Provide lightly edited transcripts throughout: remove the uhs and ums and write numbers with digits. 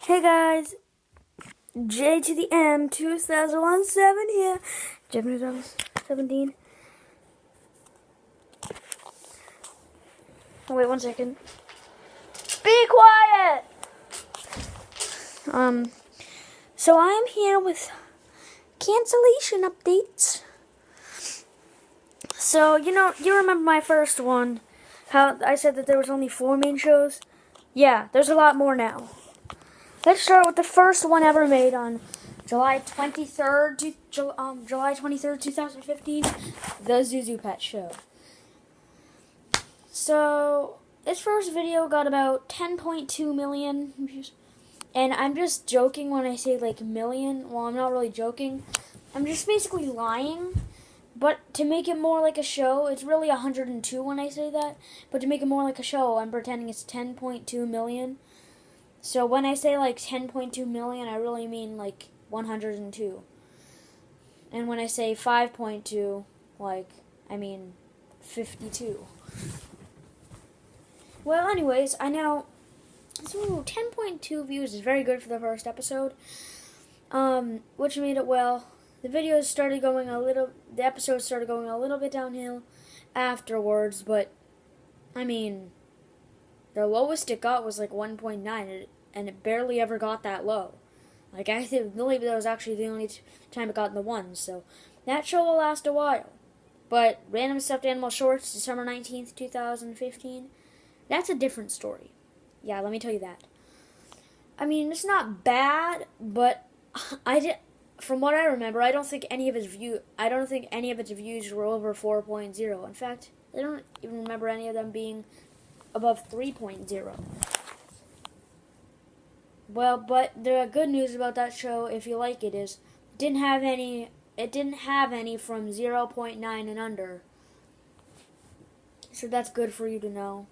Hey guys, J to the M 2017 here. Japanese 2017. Oh, wait 1 second. Be quiet! So I'm here with cancellation updates. So, you remember my first one, how I said that there was only 4 main shows? Yeah, there's a lot more now. Let's start with the first one ever made on July 23rd, 2015, the Zuzu Pet Show. So, this first video got about 10.2 million views. And I'm just joking when I say like million. Well, I'm not really joking. I'm just basically lying. But to make it more like a show, it's really 102 when I say that. But to make it more like a show, I'm pretending it's 10.2 million. So when I say like 10.2 million, I really mean like 102. And when I say 5.2, I mean 52. Well, anyways, so 10.2 views is very good for the first episode. Which made it well. The episodes started going a little bit downhill afterwards, but the lowest it got was like 1.9, and it barely ever got that low. I believe that was actually the only time it got in the ones, so that show will last a while. But Random Stuffed Animal Shorts, December 19th, 2015, that's a different story. Yeah, let me tell you that. It's not bad, but from what I remember, I don't think any of its views were over 4.0. In fact, I don't even remember any of them being above 3.0. Well, but the good news about that show, if you like it, is it didn't have any from 0.9 and under. So that's good for you to know.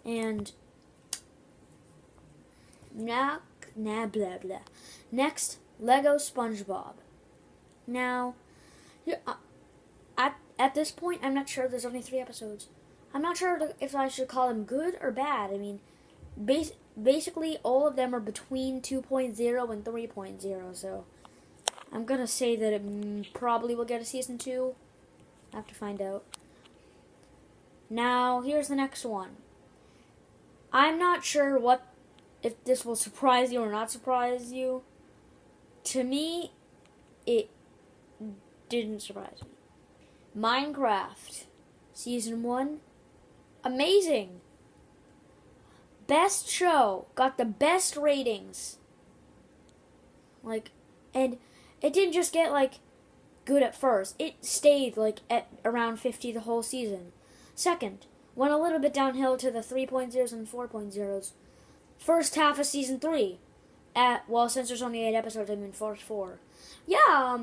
And blah blah. Next, Lego SpongeBob. Now, at this point, I'm not sure. There's only 3 episodes. I'm not sure if I should call them good or bad. Basically, all of them are between 2.0 and 3.0. So, I'm gonna say that it probably will get a season 2. I have to find out. Now, here's the next one. I'm not sure if this will surprise you or not surprise you. To me, it didn't surprise me. Minecraft Season 1, amazing. Best show, got the best ratings. And it didn't just get good at first. It stayed at around 50 the whole season. Second, went a little bit downhill to the 3.0s and 4.0s. First half of season 3, since there's only 8 episodes, first 4. Yeah,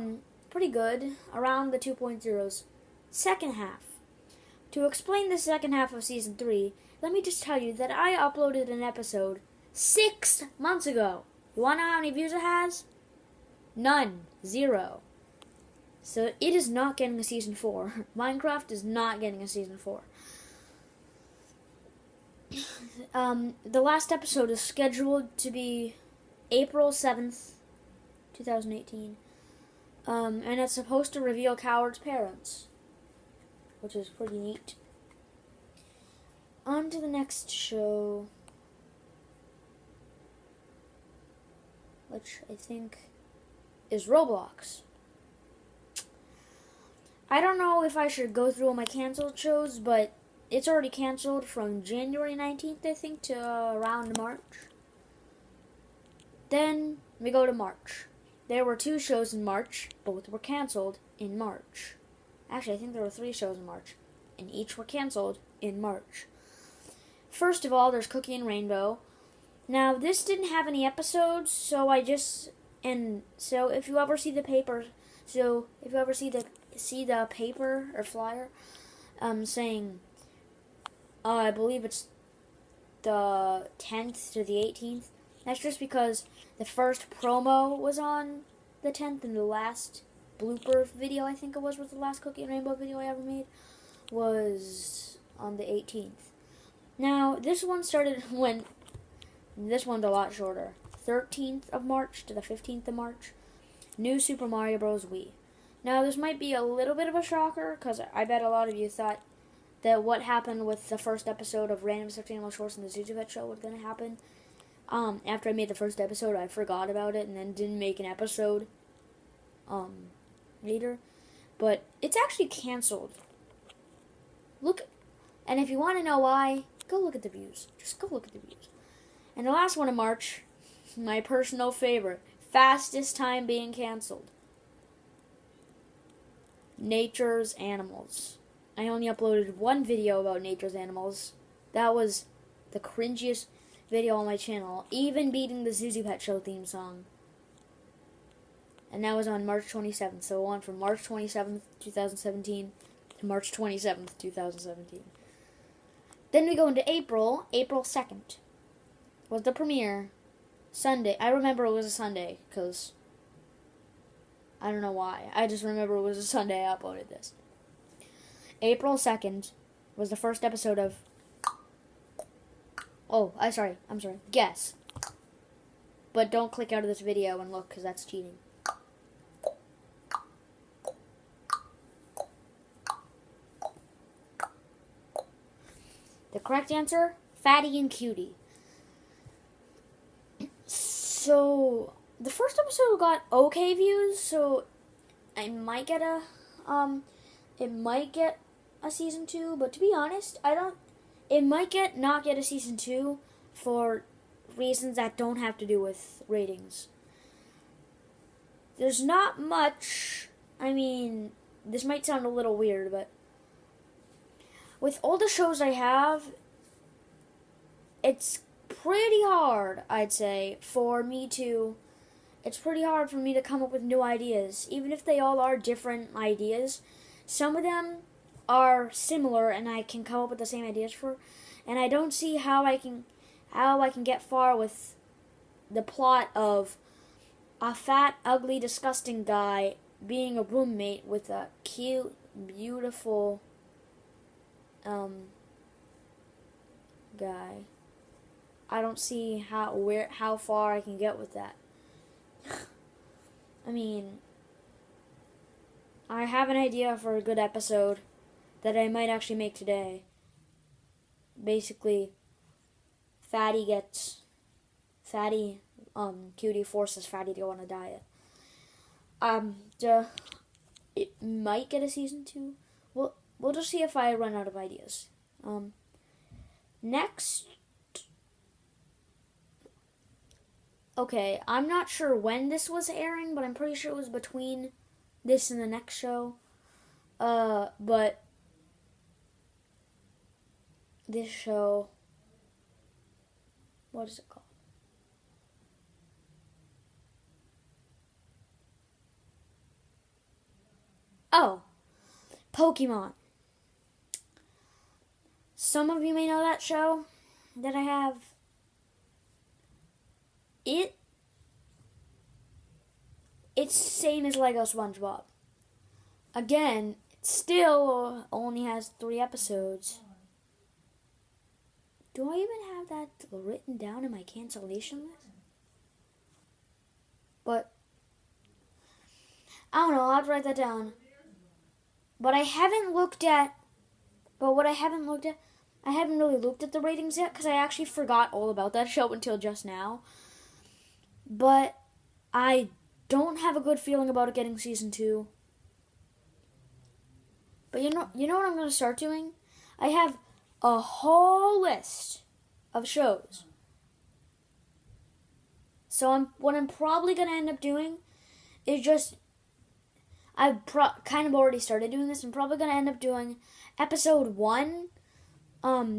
pretty good, around the 2.0s. Second half. To explain the second half of season 3, let me just tell you that I uploaded an episode 6 months ago. You wanna know how many views it has? None. 0. So it is not getting a season 4. Minecraft is not getting a season 4. The last episode is scheduled to be April 7th, 2018. And it's supposed to reveal Coward's parents, which is pretty neat. On to the next show, which I think is Roblox. I don't know if I should go through all my canceled shows, but it's already canceled from January 19th, I think, to around March. Then we go to March. There were 2 shows in March. Both were canceled in March. Actually, I think there were 3 shows in March, and each were canceled in March. First of all, there's Cookie and Rainbow. Now, this didn't have any episodes, so if you ever see the paper, see the paper or flyer, saying, I believe it's the 10th to the 18th. That's just because the first promo was on the 10th, and the last blooper video, I think it was the last Cookie and Rainbow video I ever made, was on the 18th. Now, this one started when This one's a lot shorter. 13th of March to the 15th of March. New Super Mario Bros. Wii. Now, this might be a little bit of a shocker, because I bet a lot of you thought that what happened with the first episode of Random Stuffed Animal Shorts and the Zuzu Pet Show was going to happen. After I made the first episode, I forgot about it and then didn't make an episode later. But it's actually canceled. Look, and if you want to know why, go look at the views. Just go look at the views. And the last one in March, my personal favorite, fastest time being canceled. Nature's Animals. I only uploaded one video about Nature's Animals. That was the cringiest video on my channel, even beating the Zuzu Pet Show theme song. And that was on March 27th. So it went from March 27th, 2017 to March 27th, 2017. Then we go into April. April 2nd was the premiere. Sunday. I remember it was a Sunday because I don't know why. I just remember it was a Sunday I uploaded this. April 2nd was the first episode of... Oh, I'm sorry. Guess. But don't click out of this video and look, because that's cheating. The correct answer, Fatty and Cutie. So, the first episode got okay views, so I might get a season 2, but to be honest, it might not get a season 2 for reasons that don't have to do with ratings. There's not much, this might sound a little weird, but with all the shows I have, it's pretty hard, I'd say, it's pretty hard for me to come up with new ideas. Even if they all are different ideas, some of them are similar and I can come up with the same ideas for, and I don't see how I can get far with the plot of a fat, ugly, disgusting guy being a roommate with a cute, beautiful guy. I don't see how far I can get with that. I have an idea for a good episode that I might actually make today. Basically, Cutie forces Fatty to go on a diet. It might get a season 2. We'll just see if I run out of ideas. Next. Okay, I'm not sure when this was airing, but I'm pretty sure it was between this and the next show. But this show, what is it called? Oh, Pokemon. Some of you may know that show that I have. It's same as Lego SpongeBob. Again, it still only has 3 episodes. Do I even have that written down in my cancellation list? But I don't know, I'll have to write that down. But I haven't really looked at the ratings yet, because I actually forgot all about that show until just now. But I don't have a good feeling about it getting season 2. But you know what I'm going to start doing? I have a whole list of shows. So what I'm probably going to end up doing is just... I've kind of already started doing this. I'm probably going to end up doing episode 1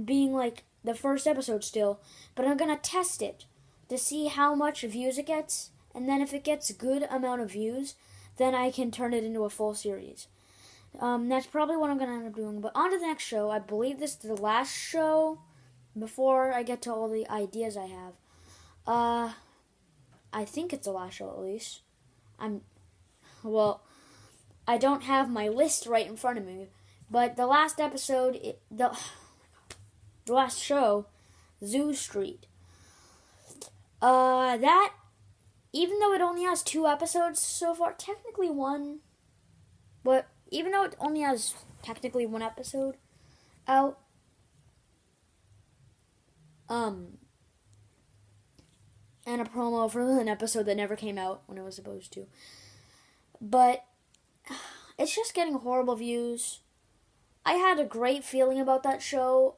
being like the first episode still. But I'm going to test it to see how much views it gets. And then if it gets a good amount of views, then I can turn it into a full series. That's probably what I'm going to end up doing. But on to the next show. I believe this is the last show before I get to all the ideas I have. I think it's the last show at least. I don't have my list right in front of me. But the last episode, the last show, Zoo Street. That, even though it only has 2 episodes so far, technically one, but even though it only has technically 1 episode out, and a promo for an episode that never came out when it was supposed to. But it's just getting horrible views. I had a great feeling about that show